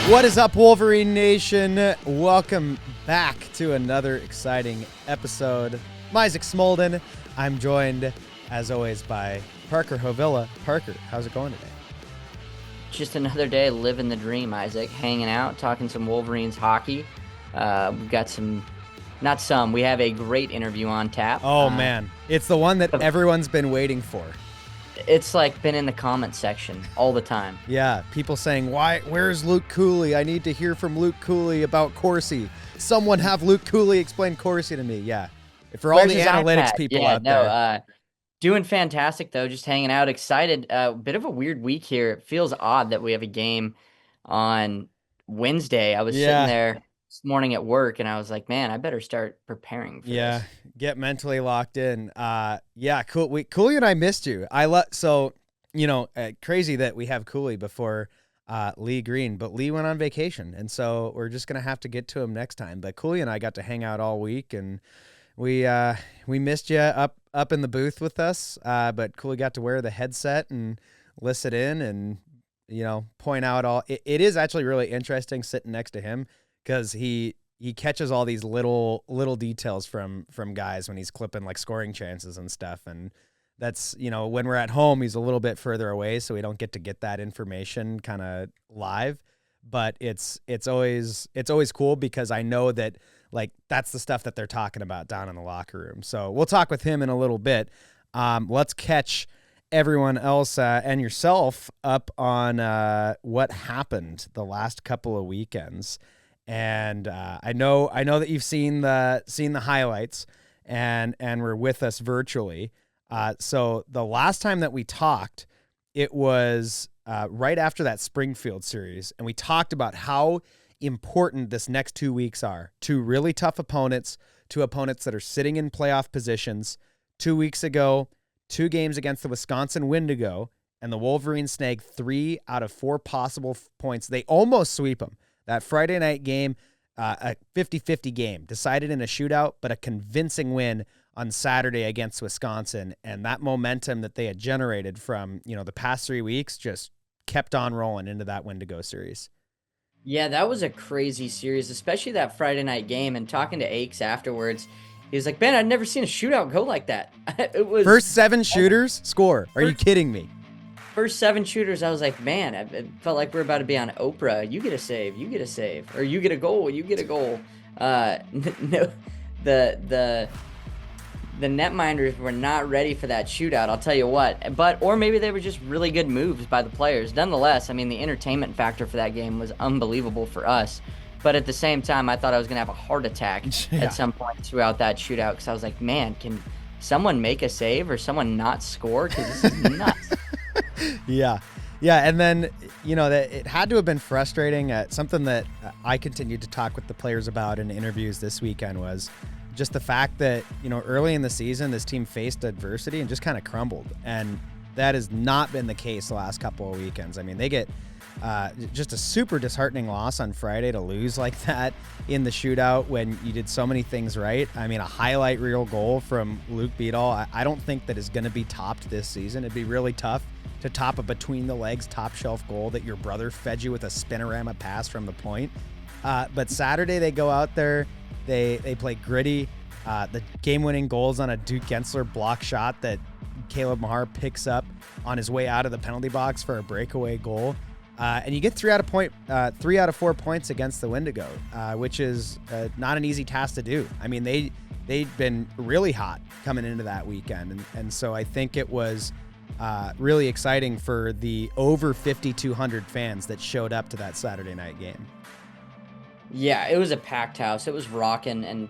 What is up, Wolverine Nation? Welcome back to another exciting episode. I'm Isaac Smolden. I'm joined, as always, by Parker Hovilla. Parker, how's it going today? Just another day living the dream, Isaac. Hanging out, talking some Wolverines hockey. We've got we have a great interview on tap. Oh, man. It's the one that everyone's been waiting for. It's like been in the comment section all the time. Yeah, people saying, where's Luke Cooley? I need to hear from Luke Cooley about Corsi. Someone have Luke Cooley explain Corsi to me. Yeah. For all the analytics people out there. Doing fantastic, though. Just hanging out. Excited. Bit of a weird week here. It feels odd that we have a game on Wednesday. I was sitting there this morning at work, and I was like, man, I better start preparing for this. Get mentally locked in. Cool. Cooley and I missed you. Crazy that we have Cooley before Lee Green, but Lee went on vacation, and so we're just going to have to get to him next time. But Cooley and I got to hang out all week, and we missed you up in the booth with us, but Cooley got to wear the headset and listen in and, point out all. It is actually really interesting sitting next to him because he catches all these little details from guys when he's clipping like scoring chances and stuff. And that's, when we're at home, he's a little bit further away, so we don't get that information kind of live. But it's always cool because I know that like that's the stuff that they're talking about down in the locker room. So we'll talk with him in a little bit. Let's catch everyone else and yourself up on what happened the last couple of weekends. And I know that you've seen the highlights and were with us virtually. So the last time that we talked, it was right after that Springfield series, and we talked about how important this next 2 weeks are. Two really tough opponents, two opponents that are sitting in playoff positions. 2 weeks ago, 2 games against the Wisconsin Windigo, and the Wolverines snagged 3 out of 4 possible points. They almost sweep them. That Friday night game, a 50-50 game, decided in a shootout, but a convincing win on Saturday against Wisconsin. And that momentum that they had generated from, the past 3 weeks just kept on rolling into that Windigo series. Yeah, that was a crazy series, especially that Friday night game. And talking to Aches afterwards, he was like, "Man, I'd never seen a shootout go like that." It was first 7 shooters score. Are you kidding me? First 7 shooters, I was like, man, it felt like we're about to be on Oprah. You get a save, or you get a goal, you get a goal. No, the netminders were not ready for that shootout, I'll tell you what. Or maybe they were just really good moves by the players. Nonetheless, I mean, the entertainment factor for that game was unbelievable for us. But at the same time, I thought I was going to have a heart attack at some point throughout that shootout because I was like, man, can someone make a save or someone not score? Because this is nuts. Yeah, and then, that it had to have been frustrating. Something that I continued to talk with the players about in interviews this weekend was just the fact that, early in the season, this team faced adversity and just kind of crumbled. And that has not been the case the last couple of weekends. I mean, they get just a super disheartening loss on Friday to lose like that in the shootout when you did so many things right. I mean, a highlight reel goal from Luke Beadle, I don't think that is going to be topped this season. It'd be really tough to top a between-the-legs top-shelf goal that your brother fed you with a spinorama pass from the point. But Saturday they go out there, they play gritty. The game-winning goals on a Duke Gensler block shot that Caleb Mahar picks up on his way out of the penalty box for a breakaway goal. And you get 3 out of 4 points against the Windigo, which is not an easy task to do. I mean, they'd been really hot coming into that weekend. And so I think it was really exciting for the over 5,200 fans that showed up to that Saturday night game. Yeah, it was a packed house. It was rocking. And,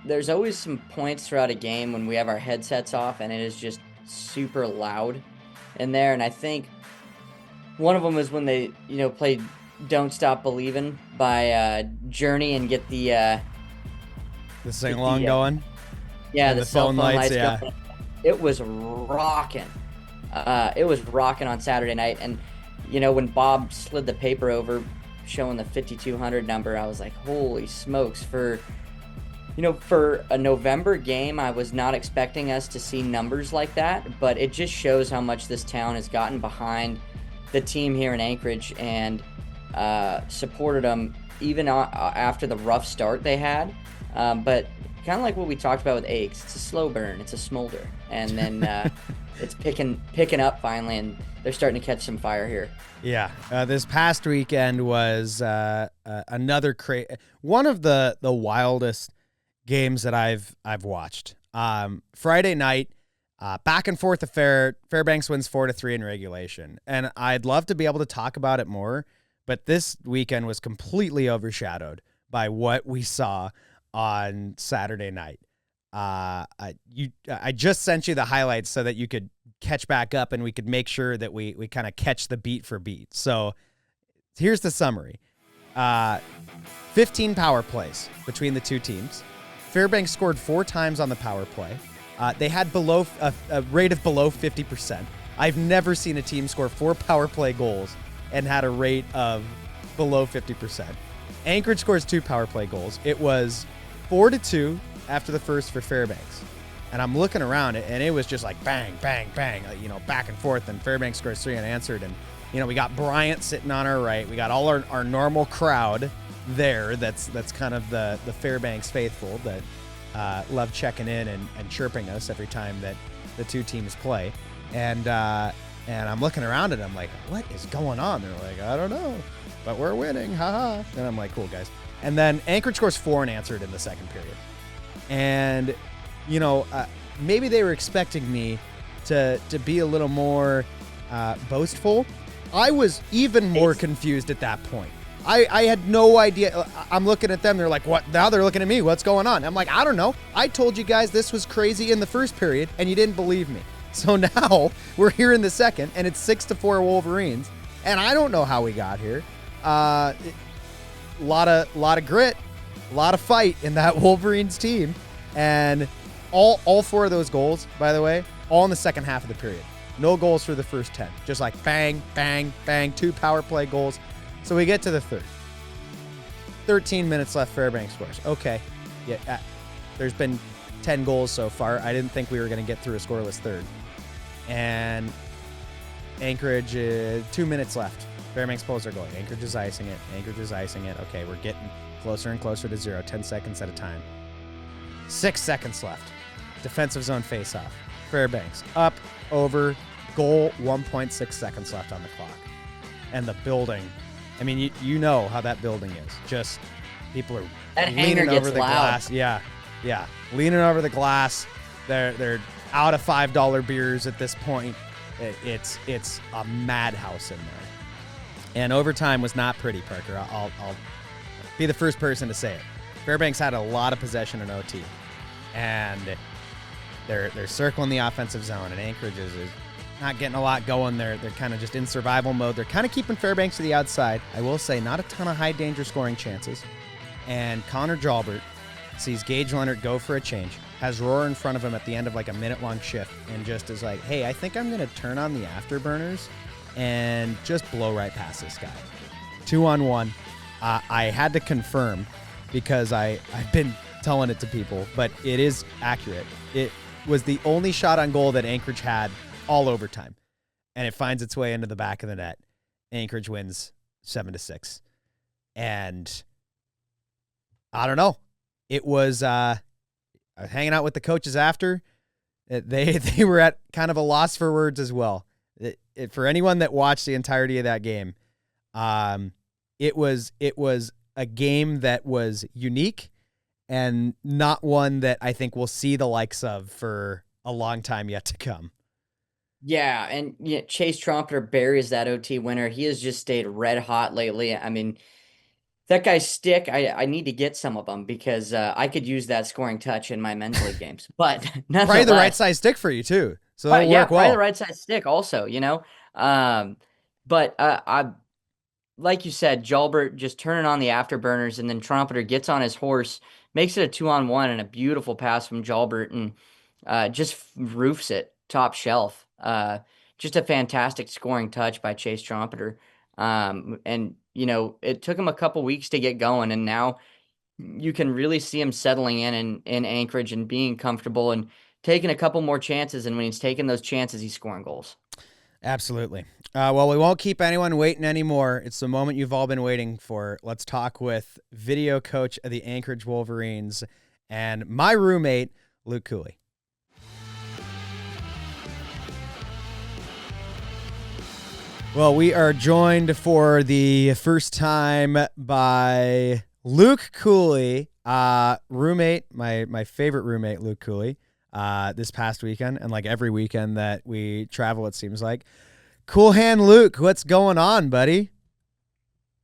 there's always some points throughout a game when we have our headsets off and it is just super loud in there. And I think one of them is when they, played Don't Stop Believin' by Journey and get the sing-along going. Yeah, the cell phone lights going. It was rocking. It was rocking on Saturday night. And, when Bob slid the paper over showing the 5,200 number, I was like, holy smokes. For a November game, I was not expecting us to see numbers like that, but it just shows how much this town has gotten behind the team here in Anchorage. And supported them even after the rough start they had. But kind of like what we talked about with Aches, it's a slow burn, it's a smolder, and then it's picking up finally, and they're starting to catch some fire here. Yeah, this past weekend was another one of the wildest games that I've watched. Friday night, back and forth affair. Fairbanks wins 4-3 in regulation, and I'd love to be able to talk about it more, but this weekend was completely overshadowed by what we saw on Saturday night. I just sent you the highlights so that you could catch back up and we could make sure that we kind of catch the beat for beat. So here's the summary. 15 power plays between the two teams. Fairbanks scored 4 times on the power play. They had a rate of below 50%. I've never seen a team score 4 power play goals and had a rate of below 50%. Anchorage scores 2 power play goals. It was 4-2 after the first for Fairbanks. And I'm looking around and it was just like bang, bang, bang, back and forth. And Fairbanks scores 3 unanswered. And, we got Bryant sitting on our right. We got all our normal crowd there. That's kind of the Fairbanks faithful that love checking in and chirping us every time that the two teams play. And I'm looking around and I'm like, what is going on? They're like, I don't know, but we're winning. Haha. And I'm like, cool, guys. And then Anchorage scores 4 unanswered in the second period. And, maybe they were expecting me to be a little more boastful. I was even more confused at that point. I had no idea. I'm looking at them. They're like, what? Now they're looking at me. What's going on? I'm like, I don't know. I told you guys this was crazy in the first period, and you didn't believe me. So now we're here in the second, and it's 6-4 Wolverines, and I don't know how we got here. A lot of grit, a lot of fight in that Wolverines team, and all 4 of those goals, by the way, all in the second half of the period. No goals for the first 10. Just like bang, bang, bang, 2 power play goals. So we get to the third. 13 minutes left, Fairbanks scores. Okay. Yeah, there's been 10 goals so far. I didn't think we were going to get through a scoreless third. And Anchorage, 2 minutes left. Fairbanks pulls their goal. Anchorage is icing it. Okay, we're getting closer and closer to 0, 10 seconds at a time. 6 seconds left. Defensive zone face-off. Fairbanks up, over, goal, 1.6 seconds left on the clock. And the building, I mean, you know how that building is. Just people are leaning over the glass. Yeah. Leaning over the glass. They're out of $5 beers at this point. It's a madhouse in there. And overtime was not pretty, Parker. I'll be the first person to say it. Fairbanks had a lot of possession in OT. And they're circling the offensive zone, and Anchorage is not getting a lot going. They're kind of just in survival mode. They're kind of keeping Fairbanks to the outside. I will say, not a ton of high danger scoring chances. And Connor Jalbert sees Gage Leonard go for a change, has Roar in front of him at the end of like a minute-long shift, and just is like, hey, I think I'm going to turn on the afterburners and just blow right past this guy. 2-on-1. I had to confirm because I've been telling it to people, but it is accurate. It was the only shot on goal that Anchorage had all overtime, and it finds its way into the back of the net. Anchorage wins 7-6. And I don't know. It was I was hanging out with the coaches after. They were at kind of a loss for words as well. For anyone that watched the entirety of that game, it was a game that was unique and not one that I think we'll see the likes of for a long time yet to come. Yeah, and Chase Trumpeter buries that OT winner. He has just stayed red hot lately. I mean, that guy's stick, I need to get some of them because I could use that scoring touch in my men's league games. But probably the right size stick for you too. So that'll work well. Probably the right size stick also, But I like you said, Jalbert just turning on the afterburners, and then Trumpeter gets on his horse, makes it a 2-on-1, and a beautiful pass from Jalbert, and just roofs it top shelf. Just a fantastic scoring touch by Chase Trumpeter. And it took him a couple weeks to get going, and now you can really see him settling in Anchorage and being comfortable and taking a couple more chances. And when he's taking those chances, he's scoring goals. Absolutely. Well, we won't keep anyone waiting anymore. It's the moment you've all been waiting for. Let's talk with video coach of the Anchorage Wolverines and my roommate, Luke Cooley. Well, we are joined for the first time by Luke Cooley, roommate, my favorite roommate, Luke Cooley, this past weekend, and like every weekend that we travel, it seems like. Cool hand Luke, what's going on, buddy?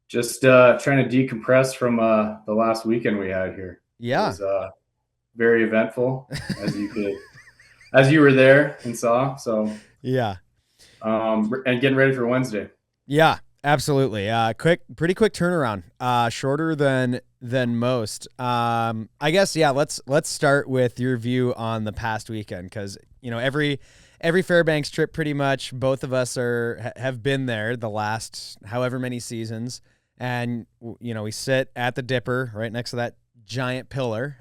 Just trying to decompress from the last weekend we had here. It Yeah. was very eventful, as you were there and saw. So Yeah. And getting ready for Wednesday. Yeah, absolutely. Pretty quick turnaround. Shorter than most. I guess let's start with your view on the past weekend, because every Fairbanks trip, pretty much both of us have been there the last however many seasons, and we sit at the Dipper right next to that giant pillar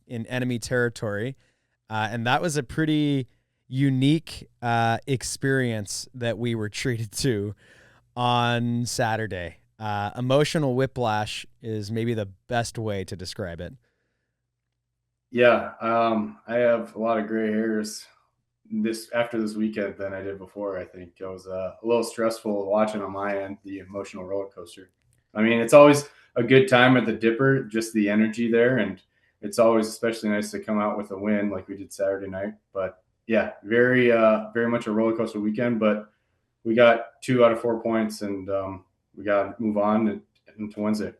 in enemy territory, and that was a pretty unique experience that we were treated to on Saturday. Emotional whiplash is maybe the best way to describe it. Yeah, I have a lot of gray hairs after this weekend than I did before. I think it was a little stressful watching on my end, the emotional roller coaster. I mean, it's always a good time at the Dipper, just the energy there, and it's always especially nice to come out with a win like we did Saturday night. But yeah, very much a roller coaster weekend, but we got 2 out of 4 points, and we got to move on into Wednesday.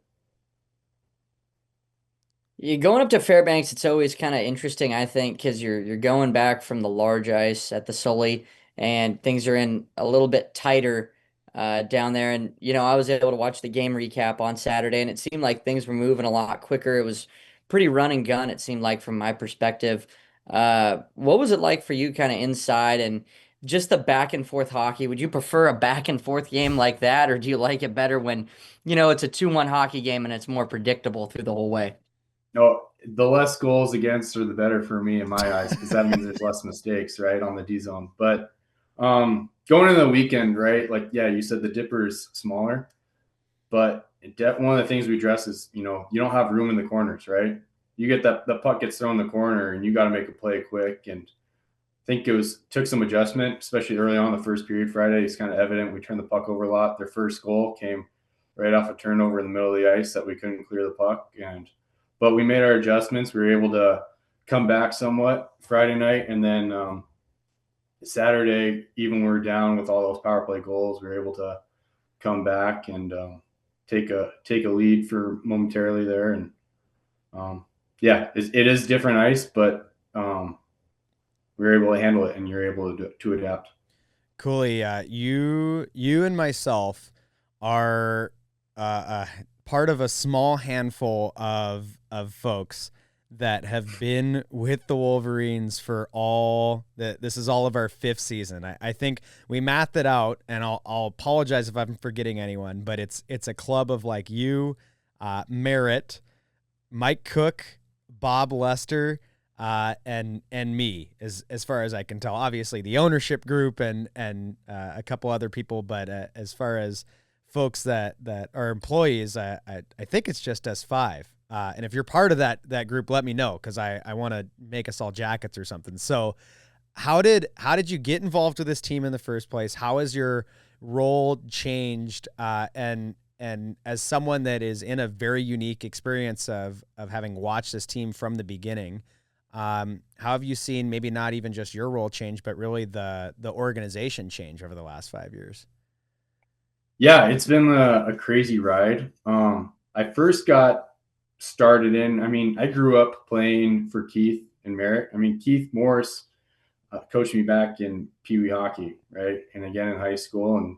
You going up to Fairbanks, it's always kind of interesting, I think, because you're going back from the large ice at the Sully, and things are in a little bit tighter down there. And I was able to watch the game recap on Saturday, and it seemed like things were moving a lot quicker. It was pretty run and gun, it seemed like, from my perspective. What was it like for you, kind of inside, and just the back and forth hockey? Would you prefer a back and forth game like that, or do you like it better when it's a 2-1 hockey game and it's more predictable through the whole way? No, the less goals against are the better for me in my eyes, because that means there's less mistakes, right, on the D zone. But going into the weekend, right, like, yeah, you said the Dipper is smaller, but one of the things we address is, you don't have room in the corners, right? You get the puck gets thrown in the corner and you got to make a play quick. And I think took some adjustment, especially early on in the first period Friday. It's kind of evident we turned the puck over a lot. Their first goal came right off a turnover in the middle of the ice that we couldn't clear the puck. But we made our adjustments. We were able to come back somewhat Friday night, and then Saturday, even when we were down with all those power play goals, we were able to come back and take a lead for momentarily there. And yeah, it is different ice, but we were able to handle it, and you're able to adapt. Cooley, you and myself are part of a small handful of folks that have been with the Wolverines for this is all of our 5th season. I think we mathed it out, and I'll apologize if I'm forgetting anyone, but it's a club of like you, Merritt, Mike Cook, Bob Lester, and me, as far as I can tell. Obviously the ownership group and a couple other people, but as far as folks that are employees, I think it's just us 5. And if you're part of that group, let me know, because I want to make us all jackets or something. So how did you get involved with this team in the first place? How has your role changed? And as someone that is in a very unique experience of having watched this team from the beginning, how have you seen maybe not even just your role change, but really the organization change over the last 5 years? Yeah, it's been a crazy ride. I first got started I grew up playing for Keith and Merritt. Keith Morris coached me back in Pee Wee hockey, right? And again in high school. And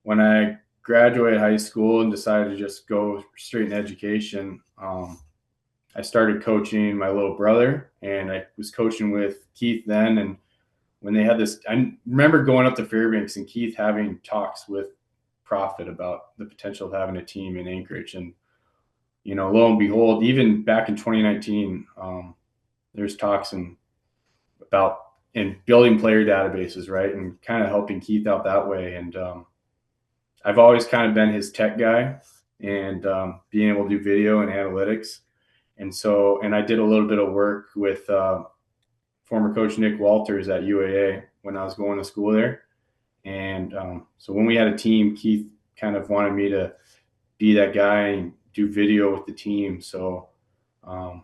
when I graduated high school and decided to just go straight in education, I started coaching my little brother, and I was coaching with Keith then. And when they had this, I remember going up to Fairbanks and Keith having talks with Profit about the potential of having a team in Anchorage. And, lo and behold, even back in 2019, there's talks about and building player databases, right, and kind of helping Keith out that way. And I've always kind of been his tech guy, and being able to do video and analytics. And I did a little bit of work with former coach Nick Walters at UAA when I was going to school there. And so when we had a team, Keith kind of wanted me to be that guy and do video with the team. So I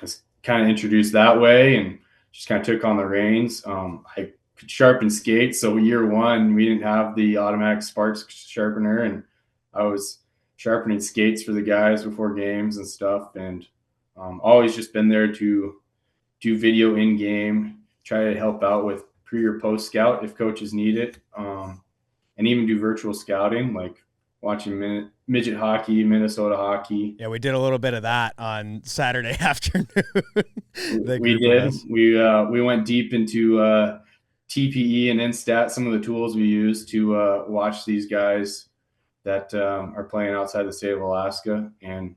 was kind of introduced that way and just kind of took on the reins. I could sharpen skates. So year one, we didn't have the automatic sparks sharpener, and I was sharpening skates for the guys before games and stuff. And always just been there to do video in game, try to help out with pre or post scout if coaches need it, and even do virtual scouting, like watching midget hockey, Minnesota hockey. Yeah, we did a little bit of that on Saturday afternoon. We did. We went deep into TPE and Instat, some of the tools we use to watch these guys that are playing outside the state of Alaska. And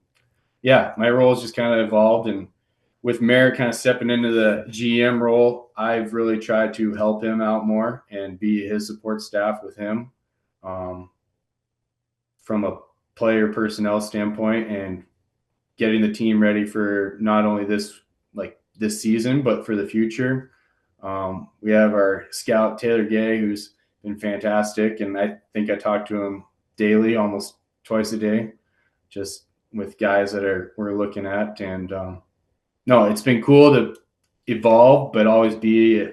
yeah, my role has just kind of evolved. And with Merritt kind of stepping into the GM role, I've really tried to help him out more and be his support staff with him from a player personnel standpoint, and getting the team ready for not only this season, but for the future. We have our scout, Taylor Gay, who's been fantastic. And I think I talk to him daily, almost twice a day, just with guys that we're looking at. And no, it's been cool to evolve, but always be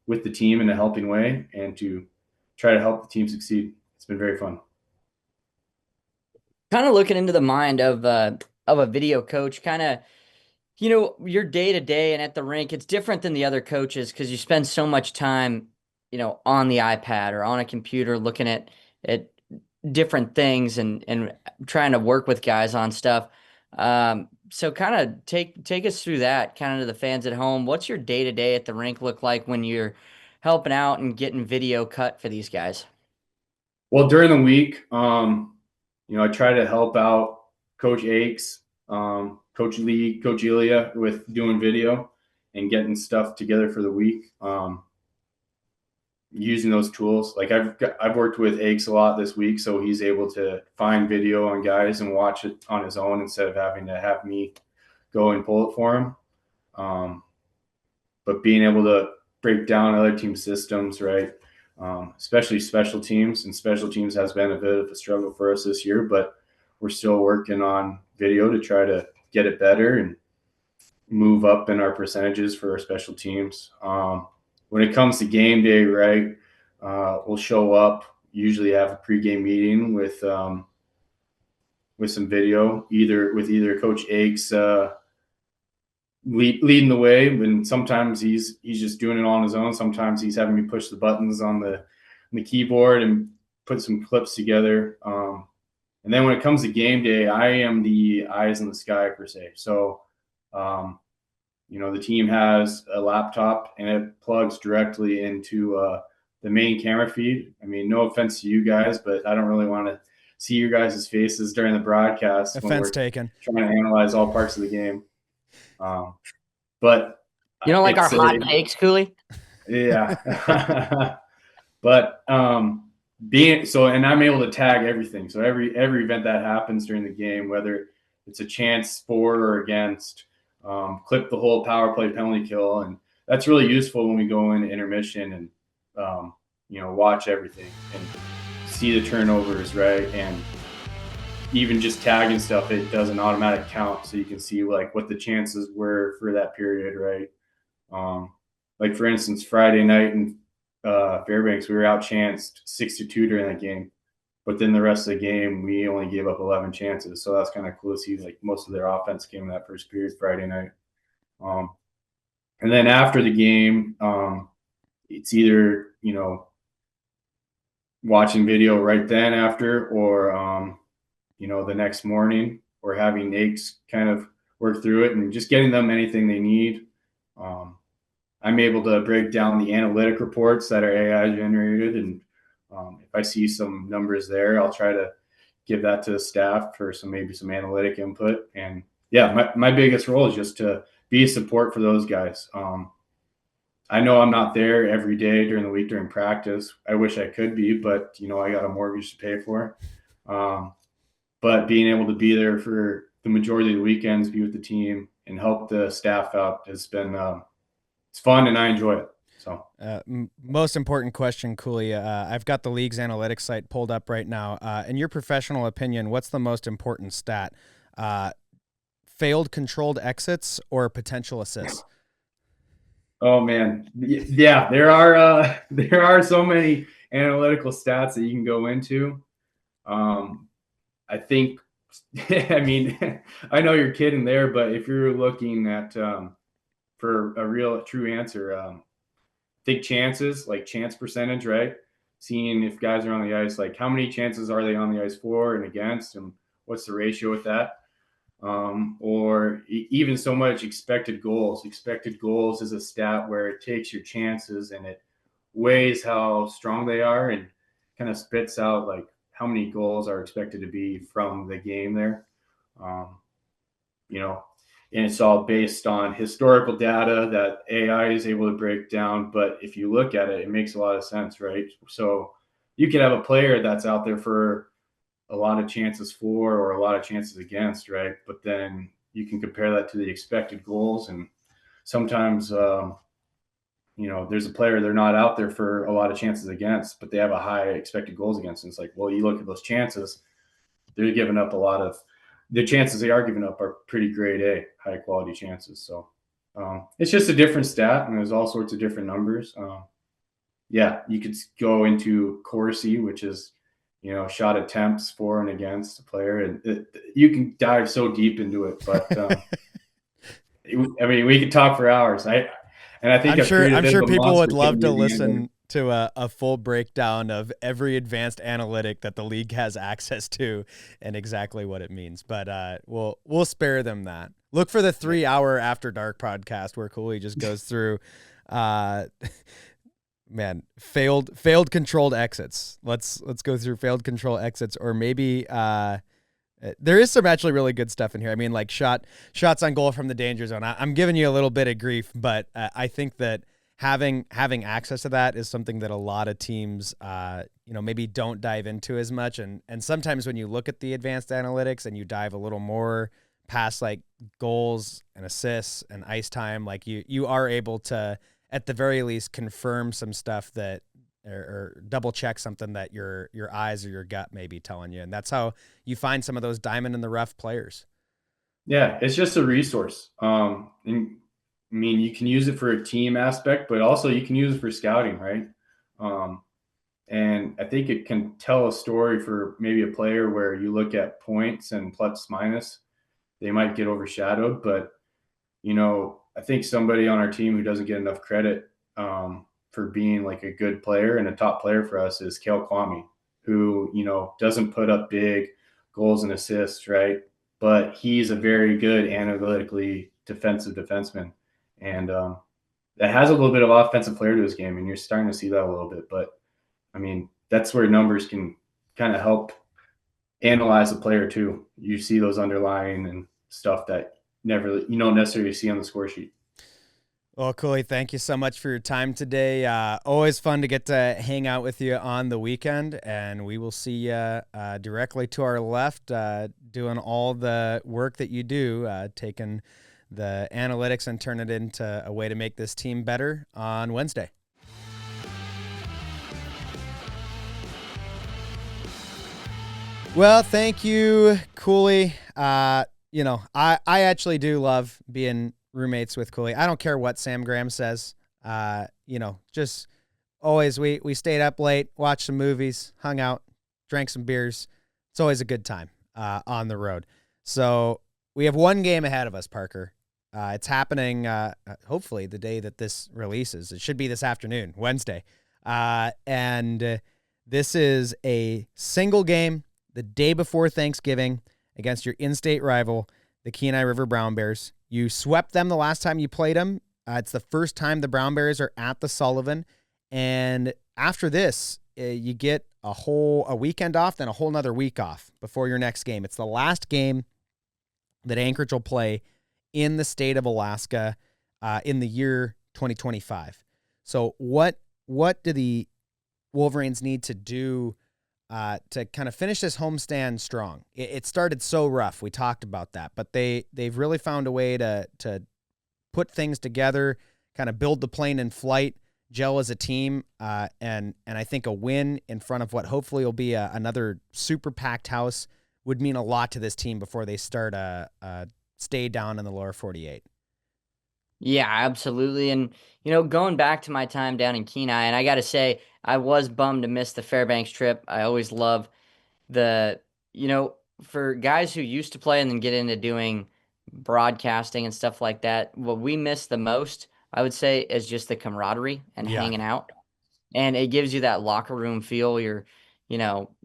with the team in a helping way and to try to help the team succeed. It's been very fun. Kind of looking into the mind of a video coach, kind of, your day to day and at the rink, it's different than the other coaches because you spend so much time, on the iPad or on a computer looking at different things and trying to work with guys on stuff. So kind of take us through that, kind of to the fans at home. What's your day to day at the rink look like when you're helping out and getting video cut for these guys? Well, during the week, I try to help out Coach Akes, Coach Lee, Coach Ilya with doing video and getting stuff together for the week. Using those tools, like I've worked with Akes a lot this week, so he's able to find video on guys and watch it on his own instead of having to have me go and pull it for him. But being able to break down other team systems, right? Especially special teams, and special teams has been a bit of a struggle for us this year, but we're still working on video to try to get it better and move up in our percentages for our special teams. When it comes to game day, right, we'll show up, usually have a pregame meeting with some video, either Coach Akes leading the way, and sometimes he's just doing it on his own. Sometimes he's having me push the buttons on the keyboard and put some clips together. And then when it comes to game day, I am the eyes in the sky per se. So, the team has a laptop and it plugs directly into the main camera feed. I mean, no offense to you guys, but I don't really want to see your guys' faces during the broadcast. Offense taken. Trying to analyze all parts of the game. But you don't like our hot takes, Cooley? Yeah. But and I'm able to tag everything. So every event that happens during the game, whether it's a chance for or against, clip the whole power play penalty kill. And that's really useful when we go into intermission and, watch everything and see the turnovers, right? And even just tagging stuff, it does an automatic count. So you can see what the chances were for that period, right? Like for instance, Friday night in Fairbanks, we were outchanced 6-2 during that game. But then the rest of the game, we only gave up 11 chances. So that's kind of cool to see. Most of their offense came in that first period Friday night. And then after the game, it's either, watching video right then after, or, the next morning, or having Nate's kind of work through it and just getting them anything they need. I'm able to break down the analytic reports that are AI generated, and if I see some numbers there, I'll try to give that to the staff for maybe some analytic input. And yeah, my biggest role is just to be a support for those guys. I know I'm not there every day during the week during practice. I wish I could be, but I got a mortgage to pay for. But being able to be there for the majority of the weekends, be with the team, and help the staff out has been it's fun, and I enjoy it. So, most important question, Cooley. I've got the league's analytics site pulled up right now. In your professional opinion, what's the most important stat? Failed controlled exits or potential assists? oh man, yeah, there are so many analytical stats that you can go into. I think, I mean, I know you're kidding there, but if you're looking at for a real true answer, think chances, like chance percentage, right? Seeing if guys are on the ice, like how many chances are they on the ice for and against, and what's the ratio with that? Or even so much expected goals. Expected goals is a stat where it takes your chances and it weighs how strong they are and kind of spits out like how many goals are expected to be from the game there. Um, you know, and it's all based on historical data that AI is able to break down. But if you look at it, it makes a lot of sense, right? So you could have a player that's out there for a lot of chances for or a lot of chances against, right? But then you can compare that to the expected goals. And sometimes, there's a player they're not out there for a lot of chances against, but they have a high expected goals against. And it's like, well, you look at those chances, they're giving up a lot of the chances they are giving up are pretty grade A, high quality chances. So it's just a different stat, and there's all sorts of different numbers. Yeah, you could go into Corsi, which is shot attempts for and against a player, and you can dive so deep into it. But I mean, we could talk for hours. I think I'm sure people would love to the listen to a full breakdown of every advanced analytic that the league has access to and exactly what it means. But we'll spare them that. Look for the 3-hour After Dark podcast where Cooley just goes through failed controlled exits. Let's go through failed control exits, or maybe there is some actually really good stuff in here. I mean, like shots on goal from the danger zone. I'm giving you a little bit of grief, but I think that having access to that is something that a lot of teams, maybe don't dive into as much. And sometimes when you look at the advanced analytics and you dive a little more past like goals and assists and ice time, like you are able to, at the very least, confirm some stuff that, or double check something that your eyes or your gut may be telling you. And that's how you find some of those diamond in the rough players. Yeah, it's just a resource. And I mean, you can use it for a team aspect, but also you can use it for scouting, right? And I think it can tell a story for maybe a player where you look at points and plus minus, they might get overshadowed. But, I think somebody on our team who doesn't get enough credit for being like a good player and a top player for us is Kale Kwame, who, doesn't put up big goals and assists, right? But he's a very good analytically defensive defenseman. And that has a little bit of offensive flair to his game, and you're starting to see that a little bit. But, I mean, that's where numbers can kind of help analyze a player too. You see those underlying and stuff that you don't necessarily see on the score sheet. Well, Cooley, thank you so much for your time today. Always fun to get to hang out with you on the weekend, and we will see you directly to our left, doing all the work that you do, taking the analytics and turn it into a way to make this team better on Wednesday. Well, thank you, Cooley. I actually do love being roommates with Cooley. I don't care what Sam Graham says. Just always we stayed up late, watched some movies, hung out, drank some beers. It's always a good time on the road. So we have one game ahead of us, Parker. It's happening hopefully the day that this releases. It should be this afternoon, Wednesday. And this is a single game the day before Thanksgiving against your in-state rival, the Kenai River Brown Bears. You swept them the last time you played them. It's the first time the Brown Bears are at the Sullivan. And after this, you get a weekend off, then a whole nother week off before your next game. It's the last game that Anchorage will play in the state of Alaska in the year 2025. So what do the Wolverines need to do to kind of finish this homestand strong? It started so rough. We talked about that, but they've really found a way to put things together, kind of build the plane in flight, gel as a team, and I think a win in front of what hopefully will be another super packed house would mean a lot to this team before they start stay down in the lower 48. Yeah, absolutely. And, going back to my time down in Kenai, and I got to say, I was bummed to miss the Fairbanks trip. I always love the, for guys who used to play and then get into doing broadcasting and stuff like that, what we miss the most, I would say, is just the camaraderie and Yeah. hanging out. And it gives you that locker room feel.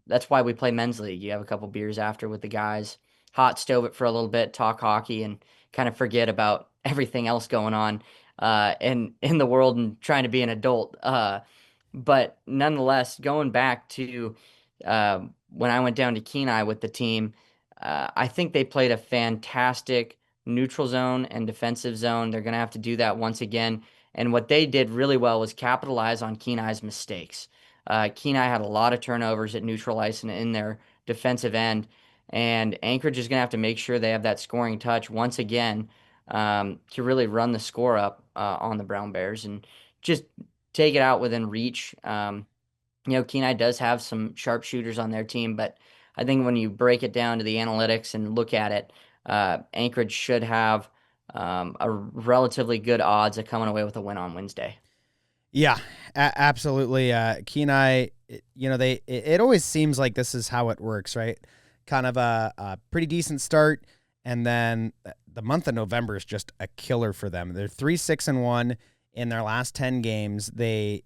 That's why we play men's league. You have a couple beers after with the guys, hot stove it for a little bit, talk hockey, and kind of forget about everything else going on in the world and trying to be an adult. But nonetheless, going back to when I went down to Kenai with the team, I think they played a fantastic neutral zone and defensive zone. They're going to have to do that once again. And what they did really well was capitalize on Kenai's mistakes. Kenai had a lot of turnovers at neutral ice and in their defensive end. And Anchorage is going to have to make sure they have that scoring touch once again to really run the score up on the Brown Bears and just take it out within reach. Kenai does have some sharpshooters on their team, but I think when you break it down to the analytics and look at it, Anchorage should have a relatively good odds of coming away with a win on Wednesday. Yeah, absolutely. Kenai, it always seems like this is how it works, right? Kind of a pretty decent start, and then the month of November is just a killer for them. They're 3-6-1 in their last 10 games. They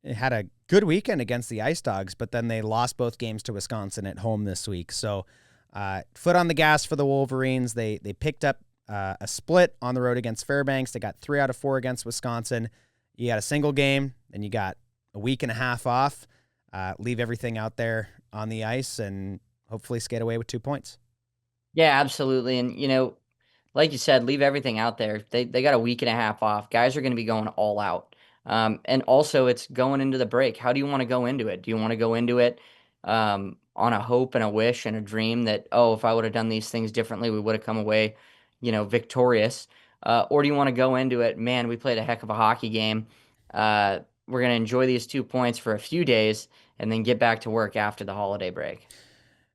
had a good weekend against the Ice Dogs, but then they lost both games to Wisconsin at home this week. So foot on the gas for the Wolverines. They picked up a split on the road against Fairbanks. They got 3 out of 4 against Wisconsin. You got a single game, and you got a week and a half off. Leave everything out there on the ice and hopefully skate away with 2 points. Yeah, absolutely. And, like you said, leave everything out there. They got a week and a half off. Guys are going to be going all out. And also, it's going into the break. How do you want to go into it? Do you want to go into it on a hope and a wish and a dream that, if I would have done these things differently, we would have come away, victorious? Or do you want to go into it, man, we played a heck of a hockey game. We're going to enjoy these 2 points for a few days and then get back to work after the holiday break.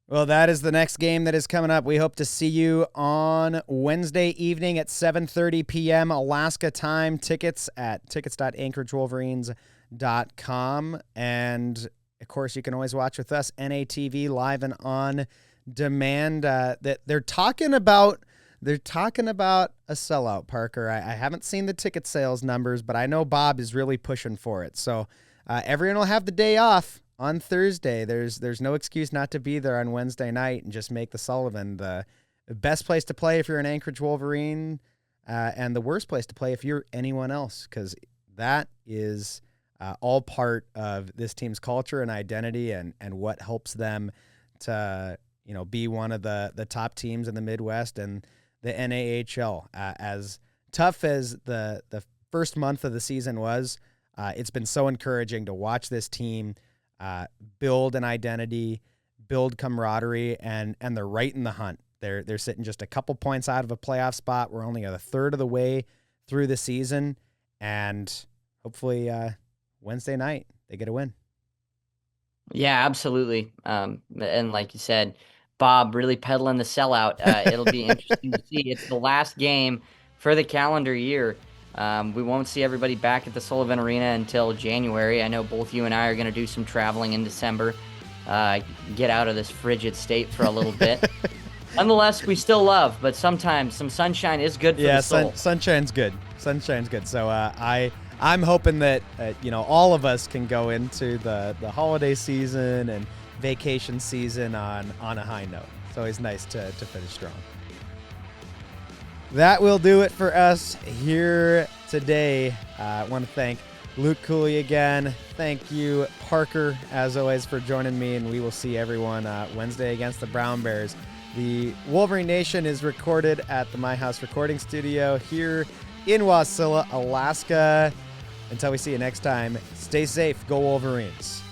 Well, that is the next game that is coming up. We hope to see you on Wednesday evening at 7:30 p.m. Alaska time. Tickets at tickets.anchorageWolverines.com. And, of course, you can always watch with us, NATV, live and on demand. That they're talking about a sellout, Parker. I haven't seen the ticket sales numbers, but I know Bob is really pushing for it. So everyone will have the day off on Thursday. There's no excuse not to be there on Wednesday night and just make the Sullivan the best place to play if you're an Anchorage Wolverine, and the worst place to play if you're anyone else, because that is all part of this team's culture and identity and what helps them to be one of the top teams in the Midwest and the NAHL. As tough as the first month of the season was, it's been so encouraging to watch this team build an identity, build camaraderie, and they're right in the hunt. They're sitting just a couple points out of a playoff spot. We're only a third of the way through the season, and hopefully Wednesday night they get a win. Yeah, absolutely. And like you said, Bob really peddling the sellout. It'll be interesting to see. It's the last game for the calendar year. We won't see everybody back at the Sullivan Arena until January. I know both you and I are going to do some traveling in December, get out of this frigid state for a little bit. Nonetheless, we still love, but sometimes some sunshine is good for the soul. Sunshine's good. Sunshine's good. So I'm hoping that all of us can go into the holiday season and vacation season on a high note. It's always nice to finish strong. That will do it for us here today. I want to thank Luke Cooley again. Thank you, Parker, as always, for joining me, and we will see everyone Wednesday against the Brown Bears. The Wolverine Nation is recorded at the My House Recording Studio here in Wasilla, Alaska. Until we see you next time, stay safe. Go Wolverines.